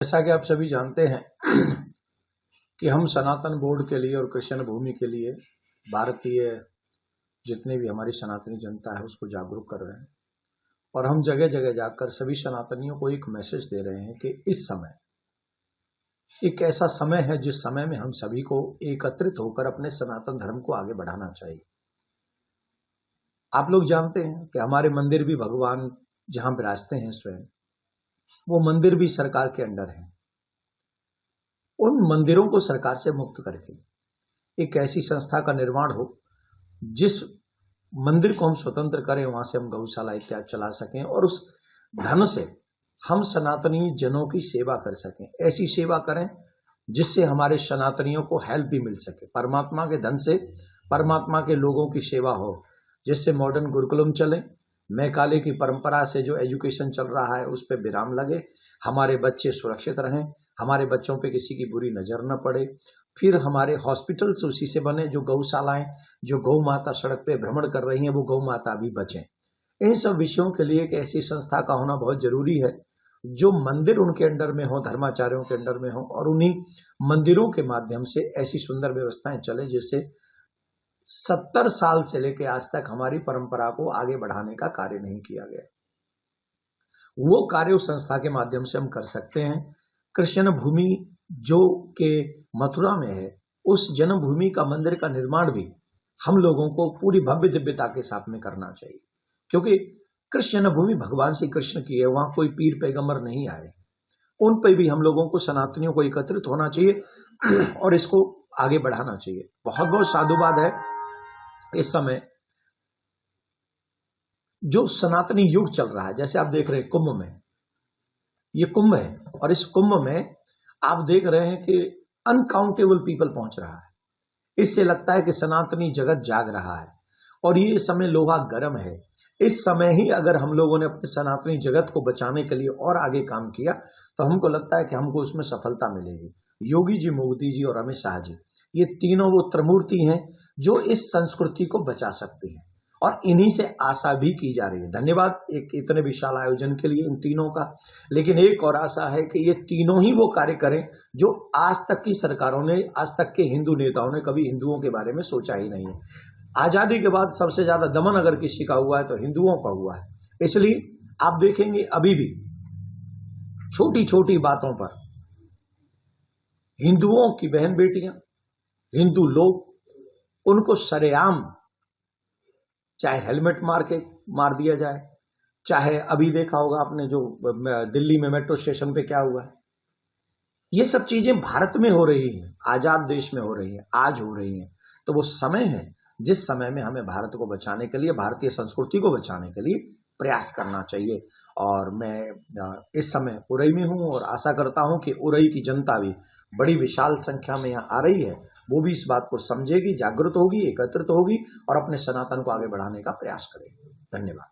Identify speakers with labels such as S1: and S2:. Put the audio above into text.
S1: जैसा कि आप सभी जानते हैं कि हम सनातन बोर्ड के लिए और कृष्ण भूमि के लिए भारतीय जितने भी हमारी सनातनी जनता है उसको जागरूक कर रहे हैं और हम जगह जगह जाकर सभी सनातनियों को एक मैसेज दे रहे हैं कि इस समय एक ऐसा समय है जिस समय में हम सभी को एकत्रित होकर अपने सनातन धर्म को आगे बढ़ाना चाहिए। आप लोग जानते हैं कि हमारे मंदिर भी भगवान जहां विराजते हैं स्वयं वो मंदिर भी सरकार के अंडर है। उन मंदिरों को सरकार से मुक्त करके एक ऐसी संस्था का निर्माण हो जिस मंदिर को हम स्वतंत्र करें, वहां से हम गौशाला इत्यादि चला सकें और उस धन से हम सनातनी जनों की सेवा कर सकें। ऐसी सेवा करें जिससे हमारे सनातनियों को हेल्प भी मिल सके। परमात्मा के धन से परमात्मा के लोगों की सेवा हो, जिससे मॉडर्न गुरुकुलम चले, मैकाले की परंपरा से जो एजुकेशन चल रहा है उस पर विराम लगे, हमारे बच्चे सुरक्षित रहें, हमारे बच्चों पे किसी की बुरी नजर न पड़े, फिर हमारे हॉस्पिटल्स उसी से बने, जो गौशालाएं, जो गौ माता सड़क पे भ्रमण कर रही हैं वो गौ माता भी बचें। इन सब विषयों के लिए एक ऐसी संस्था का होना बहुत जरूरी है जो मंदिर उनके अंडर में हो, धर्माचार्यों के अंडर में हो और उन्हीं मंदिरों के माध्यम से ऐसी सुंदर व्यवस्थाएं चले जिससे 70 साल से लेकर आज तक हमारी परंपरा को आगे बढ़ाने का कार्य नहीं किया गया। वो कार्य उस संस्था के माध्यम से हम कर सकते हैं। कृष्ण भूमि जो के मथुरा में है, उस जन्मभूमि का मंदिर का निर्माण भी हम लोगों को पूरी भव्य दिव्यता के साथ में करना चाहिए, क्योंकि कृष्ण भूमि भगवान श्री कृष्ण की है, वहां कोई पीर पैगंबर नहीं आए। उन पर भी हम लोगों को, सनातनियों को एकत्रित होना चाहिए और इसको आगे बढ़ाना चाहिए। बहुत बहुत साधुवाद है इस समय जो सनातनी युग चल रहा है। जैसे आप देख रहे हैं कुंभ में, ये कुंभ है और इस कुंभ में आप देख रहे हैं कि अनकाउंटेबल पीपल पहुंच रहा है। इससे लगता है कि सनातनी जगत जाग रहा है और ये समय लोहा गर्म है। इस समय ही अगर हम लोगों ने अपने सनातनी जगत को बचाने के लिए और आगे काम किया तो हमको लगता है कि हमको उसमें सफलता मिलेगी। योगी जी, मोदी जी और अमित शाह जी, ये तीनों वो त्रिमूर्ति हैं जो इस संस्कृति को बचा सकती हैं और इन्हीं से आशा भी की जा रही है। धन्यवाद एक इतने विशाल आयोजन के लिए इन तीनों का। लेकिन एक और आशा है कि ये तीनों ही वो कार्य करें जो आज तक की सरकारों ने, आज तक के हिंदू नेताओं ने कभी हिंदुओं के बारे में सोचा ही नहीं है। आजादी के बाद सबसे ज्यादा दमन अगर किसी का हुआ है तो हिंदुओं का हुआ है। इसलिए आप देखेंगे अभी भी छोटी छोटी बातों पर हिंदुओं की बहन बेटियां, हिंदू लोग, उनको सरेआम चाहे हेलमेट मार दिया जाए, चाहे अभी देखा होगा आपने जो दिल्ली में मेट्रो स्टेशन पे क्या हुआ है। ये सब चीजें भारत में हो रही हैं, आजाद देश में हो रही हैं, आज हो रही हैं। तो वो समय है जिस समय में हमें भारत को बचाने के लिए, भारतीय संस्कृति को बचाने के लिए प्रयास करना चाहिए। और मैं इस समय उरई में हूं और आशा करता हूं कि उरई की जनता भी बड़ी विशाल संख्या में यहाँ आ रही है, वो भी इस बात को समझेगी, जागरूक होगी, एकत्रित होगी और अपने सनातन को आगे बढ़ाने का प्रयास करेगी। धन्यवाद।